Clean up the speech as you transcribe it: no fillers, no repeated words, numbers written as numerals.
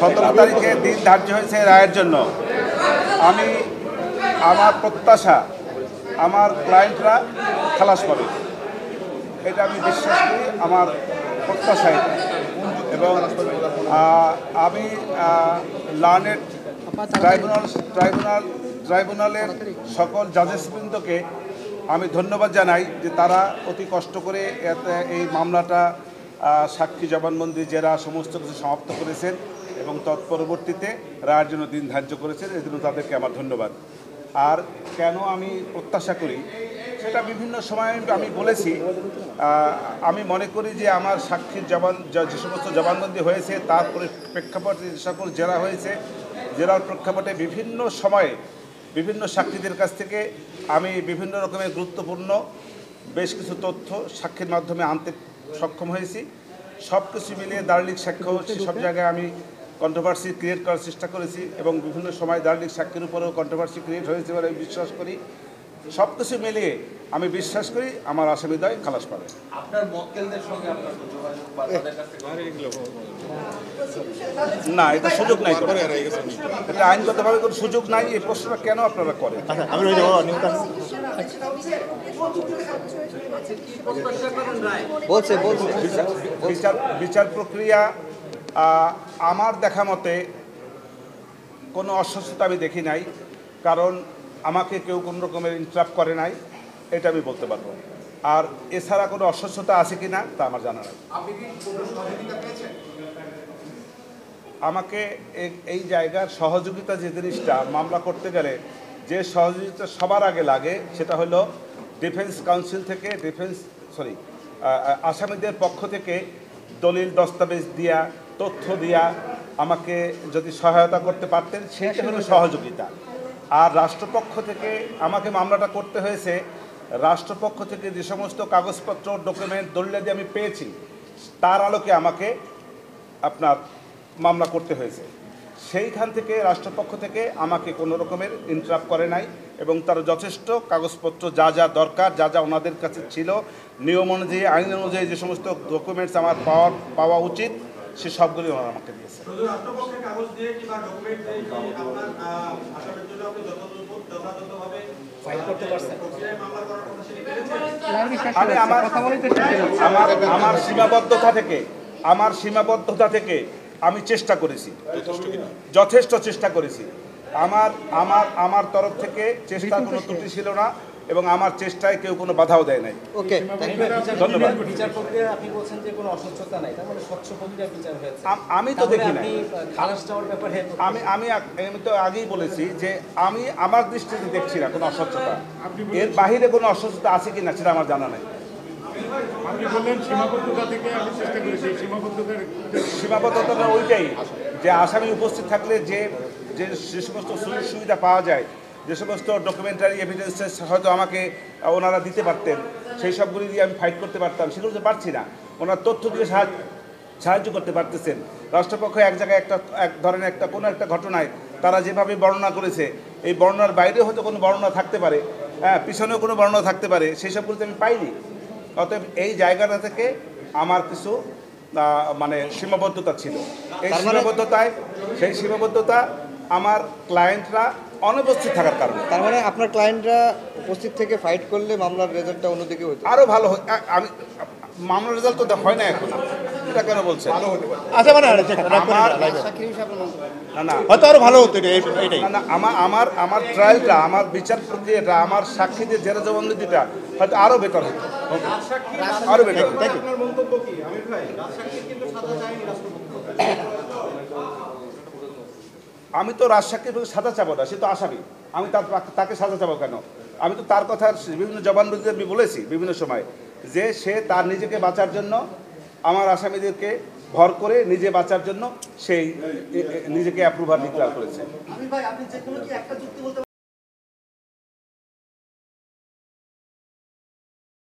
17 তারিখে দিন ধার্য হয়েছে রায়ের জন্য। আমি আমার প্রত্যাশা আমার ক্লায়েন্টরা খালাস পাবে, এটা আমি বিশ্বাস করি, আমার প্রত্যাশা এটা। এবং আমি লার্নেড ট্রাইব্যুনালের সকল জাজেসবৃন্দকে আমি ধন্যবাদ জানাই যে তারা অতি কষ্ট করে এই মামলাটা সাক্ষী জবানবন্দি জেরা সমস্ত কিছু সমাপ্ত করেছেন এবং তৎপরবর্তীতে রায়ের জন্য দিন ধার্য করেছেন। এই জন্য তাদেরকে আমার ধন্যবাদ। আর কেন আমি প্রত্যাশা করি সেটা বিভিন্ন সময় আমি বলেছি। আমি মনে করি যে আমার সাক্ষীর যে সমস্ত জবানবন্দি হয়েছে তার প্রেক্ষাপটে যে সকল জেরা হয়েছে, জেরার প্রেক্ষাপটে বিভিন্ন সময়ে বিভিন্ন সাক্ষীদের কাছ থেকে আমি বিভিন্ন রকমের গুরুত্বপূর্ণ বেশ কিছু তথ্য সাক্ষীর মাধ্যমে আনতে সক্ষম হয়েছি। সব কিছু মিলিয়ে দার্লিক সাক্ষ্য সব জায়গায় আমি কন্ট্রোভার্সি ক্রিয়েট করার চেষ্টা করেছি এবং বিভিন্ন সময় দার্লিক সাক্ষীর উপরেও কন্ট্রোভার্সি ক্রিয়েট হয়েছে বলে আমি বিশ্বাস করি। সব কিছু মিলিয়ে আমি বিশ্বাস করি আমার আসামিদ্বয় খালাস পাবে। না, এটা সুযোগ নাই, এটা আইনগতভাবে কোনো সুযোগ নাই। এই প্রশ্নটা কেন আপনারা করেন? বিচার প্রক্রিয়া আমার দেখা মতে কোনো অস্বচ্ছতা আমি দেখি নাই, কারণ আমাকে কেউ কোনো রকমের ইন্টারাপ্ট করে নাই, এটা আমি বলতে পারবো। আর এছাড়া কোনো অস্বচ্ছতা আছে কি না তা আমার জানা নাই। আমাকে এই জায়গার সহযোগিতা যে জিনিসটা মামলা করতে গেলে যে সহযোগিতা সবার আগে লাগে সেটা হলো ডিফেন্স কাউন্সিল থেকে আসামিদের পক্ষ থেকে দলিল দস্তাবেজ দিয়া তথ্য দিয়া আমাকে যদি সহায়তা করতে পারতেন সেটা হলো সহযোগিতা। আর রাষ্ট্রপক্ষ থেকে আমাকে মামলাটা করতে হয়েছে, রাষ্ট্রপক্ষ থেকে যে সমস্ত কাগজপত্র ডকুমেন্ট দলিলাদি আমি পেয়েছি তার আলোকে আমাকে আপনার মামলা করতে হয়েছে। সেইখান থেকে রাষ্ট্রপক্ষ থেকে আমাকে কোনো রকমের ইন্টারাপ্ট করে নাই এবং তার যথেষ্ট কাগজপত্র যা যা দরকার, যা যা ওনাদের কাছে ছিল নিয়ম অনুযায়ী আইন অনুযায়ী যে সমস্ত ডকুমেন্টস আমার পাওয়া উচিত সে সবগুলি ওনারা আমাকে দিয়েছে। আমার সীমাবদ্ধতা থেকে আমি চেষ্টা করেছি, যথেষ্ট চেষ্টা করেছি। আমার তরফ থেকে চেষ্টার কোনো ত্রুটি ছিল না এবং আমার চেষ্টায় কেউ কোনো বাধাও দেয় নাই। ওকে, ধন্যবাদ। বিচার প্রক্রিয়া আপনি বলছেন যে কোনো অস্বচ্ছতা নাই, তার মানে স্বচ্ছ প্রক্রিয়া বিচার হয়েছে। আমি তো দেখি না, খালাস যাওয়ার ব্যাপারে আমি তো আগেই বলেছি যে আমি আমার দৃষ্টিতে দেখছি না কোনো অস্বচ্ছতা। এর বাহিরে কোনো অস্বচ্ছতা আছে কি না সেটা আমার জানা নাই। সীমাবদ্ধতা ওইটাই যে আসামি উপস্থিত থাকলে যে সমস্ত সুযোগ সুবিধা পাওয়া যায়, যে সমস্ত ডকুমেন্টারি এভিডেন্সেস হয়তো আমাকে ওনারা দিতে পারতেন, সেই সবগুলি দিয়ে আমি ফাইট করতে পারতাম, সেগুলো তো পারছি না। ওনার তথ্য দিয়ে সাহায্য করতে পারতেছেন। রাষ্ট্রপক্ষ এক জায়গায় এক ধরনের কোনো একটা ঘটনায় তারা যেভাবে বর্ণনা করেছে এই বর্ণনার বাইরে হয়তো কোনো বর্ণনা থাকতে পারে, পিছনেও কোনো বর্ণনা থাকতে পারে, সেই সবগুলোতে আমি পাইনি। অতএব এই জায়গাটা থেকে আমার কিছু মানে সীমাবদ্ধতা ছিল। সেই সীমাবদ্ধতা আমার ক্লায়েন্টরা অনুপস্থিত থাকার কারণে। তার মানে আপনার ক্লায়েন্টরা উপস্থিত থেকে ফাইট করলে মামলার রেজাল্টটা অন্যদিকে হতো, আরও ভালো হয়। আমি মামলার রেজাল্ট তো হয় না এখন, এটা কেন বলছেন? আচ্ছা, মানে হয়তো আরো ভালো হতো এটাই। না, আমার ট্রায়ালটা, আমার বিচার প্রক্রিয়াটা, আমার সাক্ষীদের জেরা জবানবন্দিটা হয়তো আরও বেটার হতো, আরও বেটার হতো। আমি তো রাজসাক্ষীর সাজা চাবো না, সে তো আসামি, আমি তাকে সাজা চাবো কেন? আমি তো তার কথা বিভিন্ন জবানবন্দিতে আমি বলেছি বিভিন্ন সময় যে সে তার নিজেকে বাঁচার জন্য আমার আসামিদেরকে ভর করে নিজে বাঁচার জন্য সেই নিজেকে অ্যাপ্রুভার ডিক্লেয়ার করেছে।